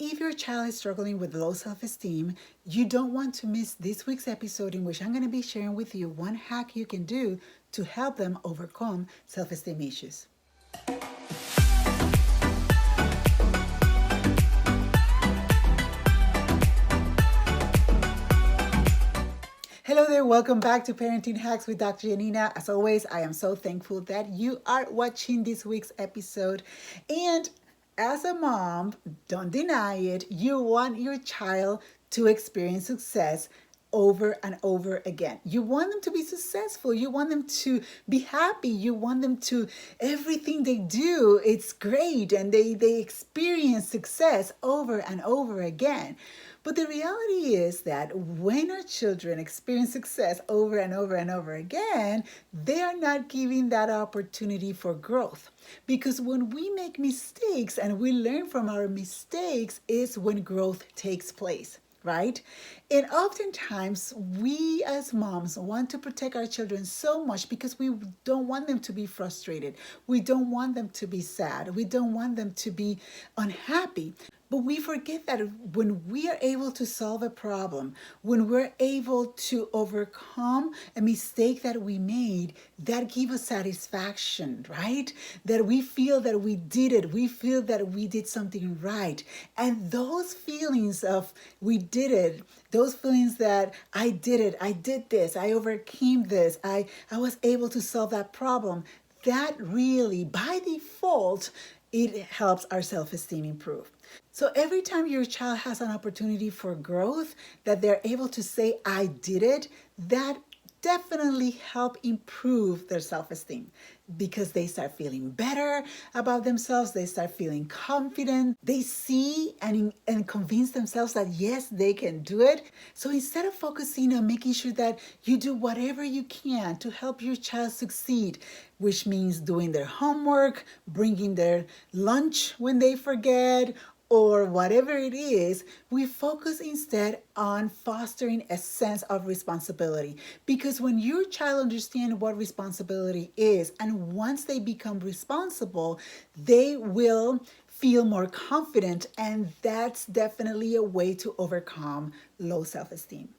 If your child is struggling with low self-esteem, you don't want to miss this week's episode in which I'm going to be sharing with you one hack you can do to help them overcome self-esteem issues. Hello there, welcome back to Parenting Hacks with Dr. Yanina. As always, I am so thankful that you are watching this week's episode. And as a mom, don't deny it, you want your child to experience success over and over again. You want them to be successful. You want them to be happy. You want them to, everything they do, it's great. And they experience success over and over again. But the reality is that when our children experience success over and over and over again, they are not given that opportunity for growth. Because when we make mistakes and we learn from our mistakes is when growth takes place. Right? And oftentimes we as moms want to protect our children so much because we don't want them to be frustrated. We don't want them to be sad. We don't want them to be unhappy. But we forget that when we are able to solve a problem, when we're able to overcome a mistake that we made, that gives us satisfaction, right? That we feel that we did it. We feel that we did something right. And those feelings of we did it, those feelings that I did it, I did this, I overcame this, I was able to solve that problem, that really, by default, it helps our self-esteem improve. So every time your child has an opportunity for growth, that they're able to say, I did it, that definitely help improve their self-esteem because they start feeling better about themselves. They start feeling confident. They see and convince themselves that yes, they can do it. So instead of focusing on making sure that you do whatever you can to help your child succeed, which means doing their homework, bringing their lunch when they forget, or whatever it is, we focus instead on fostering a sense of responsibility. Because when your child understands what responsibility is, and once they become responsible, they will feel more confident, and that's definitely a way to overcome low self-esteem.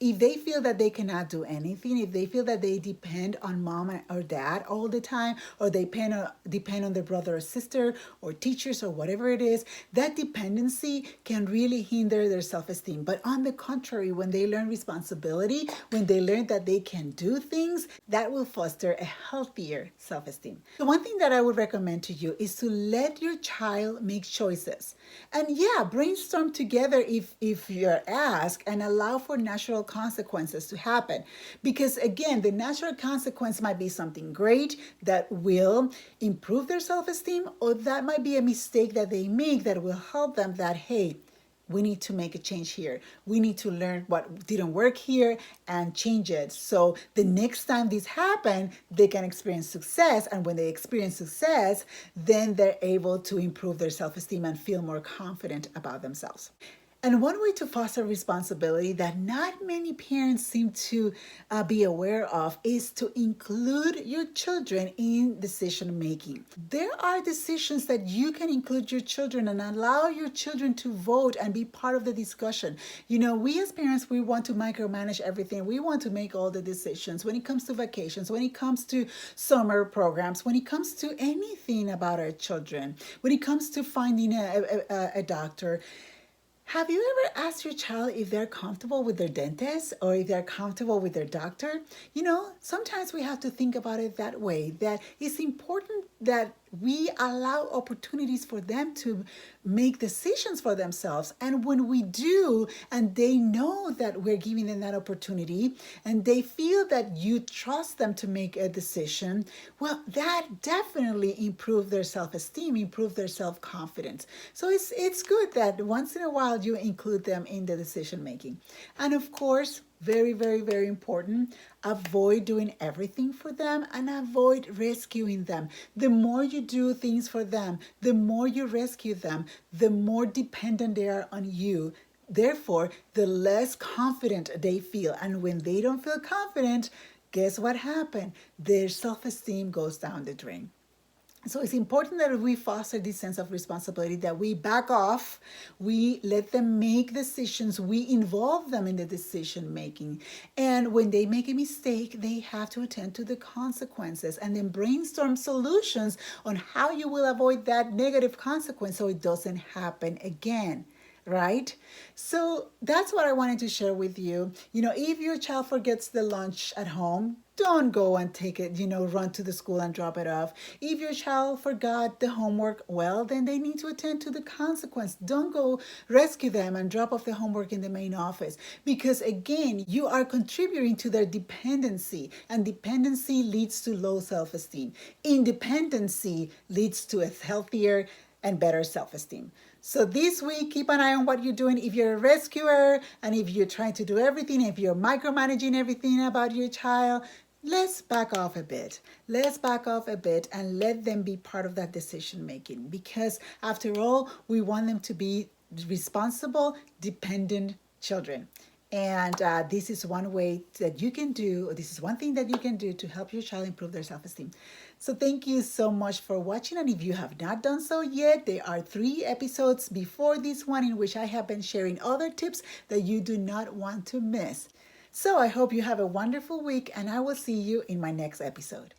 If they feel that they cannot do anything, if they feel that they depend on mom or dad all the time, or they depend on their brother or sister or teachers or whatever it is, that dependency can really hinder their self-esteem. But on the contrary, when they learn responsibility, when they learn that they can do things, that will foster a healthier self-esteem. The one thing that I would recommend to you is to let your child make choices. And yeah, brainstorm together if you're asked, and allow for natural consequences to happen. Because again, the natural consequence might be something great that will improve their self-esteem, or that might be a mistake that they make that will help them that, hey, we need to make a change here. We need to learn what didn't work here and change it. So the next time this happens, they can experience success. And when they experience success, then they're able to improve their self-esteem and feel more confident about themselves. And one way to foster responsibility that not many parents seem to be aware of is to include your children in decision making. There are decisions that you can include your children and allow your children to vote and be part of the discussion. You know, we as parents, we want to micromanage everything. We want to make all the decisions when it comes to vacations, when it comes to summer programs, when it comes to anything about our children, when it comes to finding a doctor. Have you ever asked your child if they're comfortable with their dentist or if they're comfortable with their doctor? You know, sometimes we have to think about it that way, that it's important that we allow opportunities for them to make decisions for themselves. And when we do, and they know that we're giving them that opportunity, and they feel that you trust them to make a decision, well, that definitely improves their self-esteem, improves their self-confidence. So it's good that once in a while you include them in the decision making. And of course, very, very, very important, avoid doing everything for them and avoid rescuing them. The more you do things for them, the more you rescue them, the more dependent they are on you. Therefore, the less confident they feel. And when they don't feel confident, guess what happened? Their self-esteem goes down the drain. So it's important that we foster this sense of responsibility, that we back off, we let them make decisions, we involve them in the decision making. And when they make a mistake, they have to attend to the consequences and then brainstorm solutions on how you will avoid that negative consequence so it doesn't happen again, right? So that's what I wanted to share with you. If your child forgets the lunch at home, don't go and take it, run to the school and drop it off. If your child forgot the homework, well, then they need to attend to the consequence. Don't go rescue them and drop off the homework in the main office, because again, you are contributing to their dependency, and dependency leads to low self-esteem. Independency leads to a healthier and better self-esteem. So this week, keep an eye on what you're doing. If you're a rescuer and if you're trying to do everything, if you're micromanaging everything about your child, let's back off a bit. Let's back off a bit and let them be part of that decision making, because after all, we want them to be responsible, dependent children. And this is one way that you can do, this is one thing that you can do to help your child improve their self-esteem. So thank you so much for watching. And if you have not done so yet, there are 3 episodes before this one in which I have been sharing other tips that you do not want to miss. So I hope you have a wonderful week, and I will see you in my next episode.